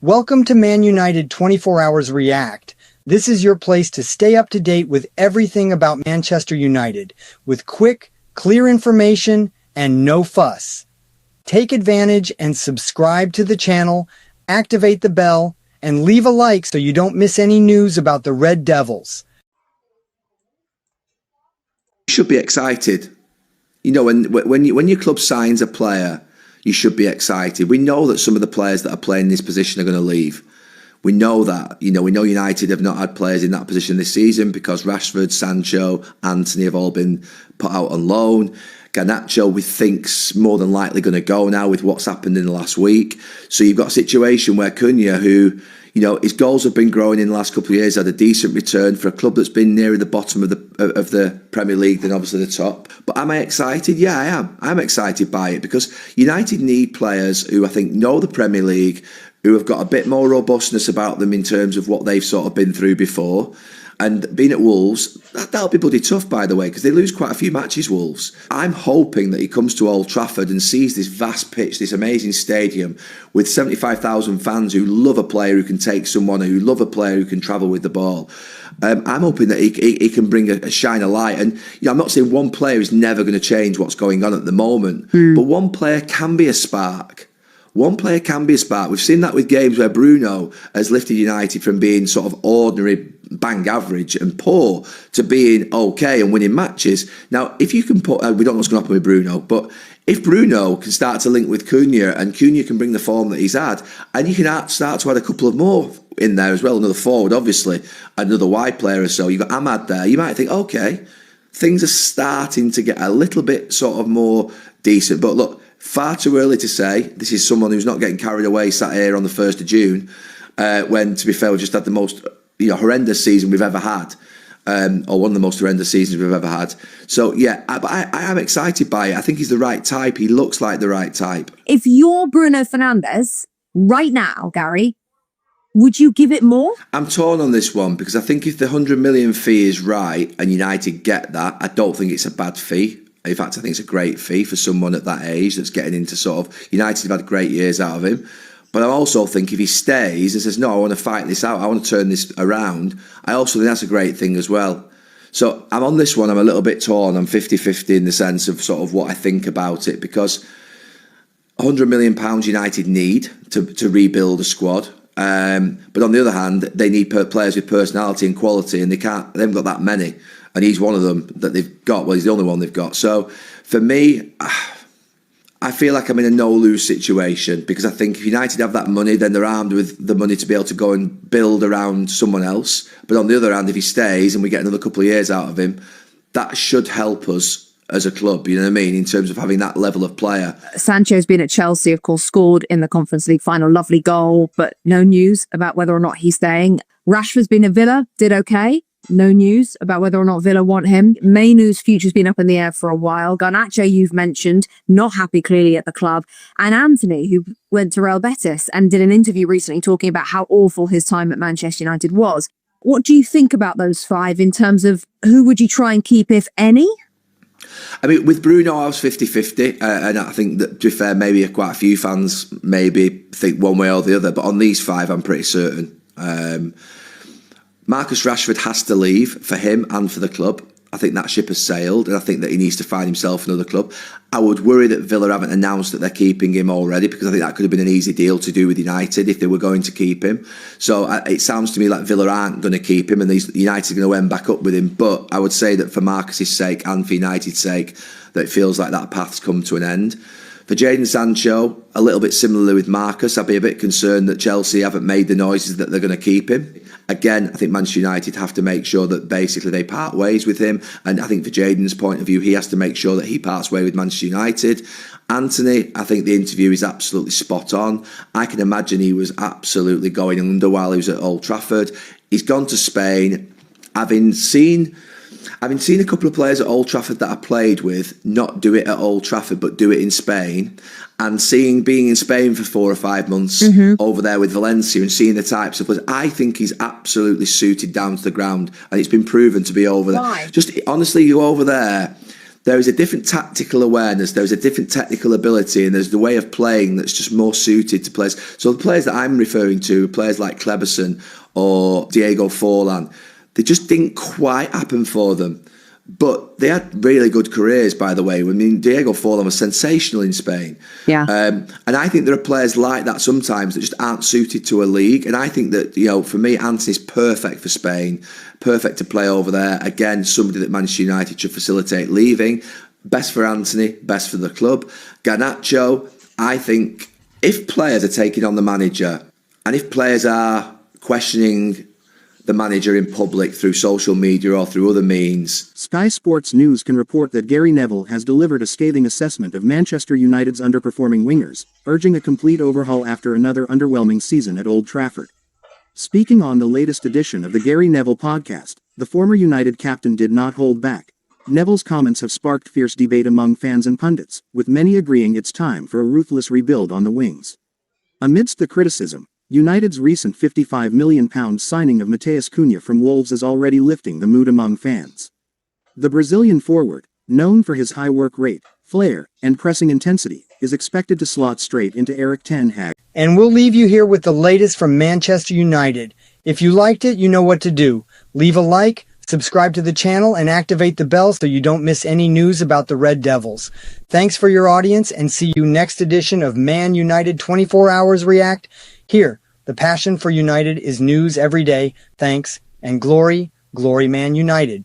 Welcome to Man United 24 Hours React. This is your place to stay up to date with everything about Manchester United, with quick, clear information and no fuss. Take advantage and subscribe to the channel, activate the bell, and leave a like so you don't miss any news about the Red Devils. You should be excited. You know, when your club signs a player, you should be excited. We know that some of the players that are playing this position are going to leave. We know that. You know, we know United have not had players in that position this season because Rashford, Sancho, Anthony have all been put out on loan. Garnacho, we think's more than likely going to go now with what's happened in the last week. So you've got a situation where Cunha, who, you know, his goals have been growing in the last couple of years, had a decent return for a club that's been nearer the bottom of the Premier League than obviously the top. But am I excited? Yeah, I am. I'm excited by it because United need players who I think know the Premier League, who have got a bit more robustness about them in terms of what they've sort of been through before. And being at Wolves, that'll be bloody tough, by the way, because they lose quite a few matches, Wolves. I'm hoping that he comes to Old Trafford and sees this vast pitch, this amazing stadium with 75,000 fans who love a player who can take someone, who love a player who can travel with the ball. I'm hoping that he can bring a shine of light. And you know, I'm not saying one player is never going to change what's going on at the moment, but one player can be a spark. One player can be a spark. We've seen that with games where Bruno has lifted United from being sort of ordinary, bang average and poor to being okay and winning matches. Now, if you can put, we don't know what's going to happen with Bruno, but if Bruno can start to link with Cunha and Cunha can bring the form that he's had, and you can start to add a couple of more in there as well, another forward, obviously, another wide player or so. You've got Ahmad there. You might think, okay, things are starting to get a little bit sort of more decent. But look, far too early to say. This is someone who's not getting carried away sat here on the 1st of June, when, to be fair, we just had the most horrendous season we've ever had, or one of the most horrendous seasons we've ever had. So, yeah, I am excited by it. I think he's the right type. He looks like the right type. If you're Bruno Fernandes right now, Gary, would you give it more? I'm torn on this one because I think if the 100 million fee is right and United get that, I don't think it's a bad fee. In fact, I think it's a great fee for someone at that age that's getting into sort of... United have had great years out of him. But I also think if he stays and says, no, I want to fight this out, I want to turn this around, I also think that's a great thing as well. So I'm on this one, I'm a little bit torn. I'm 50-50 in the sense of sort of what I think about it because £100 million United need to rebuild a squad. But on the other hand, they need players with personality and quality, and they haven't got that many. And he's one of them that they've got. Well, he's the only one they've got. So for me, I feel like I'm in a no-lose situation because I think if United have that money, then they're armed with the money to be able to go and build around someone else. But on the other hand, if he stays and we get another couple of years out of him, that should help us as a club, you know what I mean, in terms of having that level of player. Sancho's been at Chelsea, of course, scored in the Conference League final, lovely goal, but no news about whether or not he's staying. Rashford's been at Villa, did okay. No news about whether or not Villa want him. Mainoo's future's been up in the air for a while. Garnacho, you've mentioned, not happy clearly at the club. And Anthony, who went to Real Betis and did an interview recently talking about how awful his time at Manchester United was. What do you think about those five in terms of who would you try and keep, if any? I mean, with Bruno, I was 50-50. And I think that, to be fair, maybe quite a few fans maybe think one way or the other. But on these five, I'm pretty certain. Marcus Rashford has to leave for him and for the club. I think that ship has sailed, and I think that he needs to find himself another club. I would worry that Villa haven't announced that they're keeping him already, because I think that could have been an easy deal to do with United if they were going to keep him. So it sounds to me like Villa aren't going to keep him, and United are going to end back up with him. But I would say that for Marcus's sake and for United's sake, that it feels like that path's come to an end. For Jadon Sancho, a little bit similarly with Marcus, I'd be a bit concerned that Chelsea haven't made the noises that they're going to keep him. Again, I think Manchester United have to make sure that basically they part ways with him. And I think for Jadon's point of view, he has to make sure that he parts ways with Manchester United. Anthony, I think the interview is absolutely spot on. I can imagine he was absolutely going under while he was at Old Trafford. He's gone to Spain. Having seen a couple of players at Old Trafford that I played with not do it at Old Trafford but do it in Spain, and being in Spain for 4 or 5 months over there with Valencia and seeing the types of players, I think he's absolutely suited down to the ground, and it's been proven to be over there. Why? Just honestly, you go over there, there is a different tactical awareness, there's a different technical ability, and there's the way of playing that's just more suited to players. So the players that I'm referring to, players like Kleberson or Diego Forlan, they just didn't quite happen for them. But they had really good careers, by the way. I mean, Diego Forlan was sensational in Spain. Yeah. And I think there are players like that sometimes that just aren't suited to a league. And I think that, for me, Antony's perfect for Spain, perfect to play over there. Again, somebody that Manchester United should facilitate leaving. Best for Antony, best for the club. Garnacho, I think if players are taking on the manager and if players are questioning the manager in public through social media or through other means. Sky Sports News can report that Gary Neville has delivered a scathing assessment of Manchester United's underperforming wingers, urging a complete overhaul after another underwhelming season at Old Trafford. Speaking on the latest edition of the Gary Neville podcast, the former United captain did not hold back. Neville's comments have sparked fierce debate among fans and pundits, with many agreeing it's time for a ruthless rebuild on the wings. Amidst the criticism, United's recent £55 million signing of Matheus Cunha from Wolves is already lifting the mood among fans. The Brazilian forward, known for his high work rate, flair, and pressing intensity, is expected to slot straight into Erik ten Hag. And we'll leave you here with the latest from Manchester United. If you liked it, you know what to do. Leave a like, subscribe to the channel, and activate the bell so you don't miss any news about the Red Devils. Thanks for your audience, and see you next edition of Man United 24 Hours React. Here, the passion for United is news every day. Thanks, and glory, glory Man United.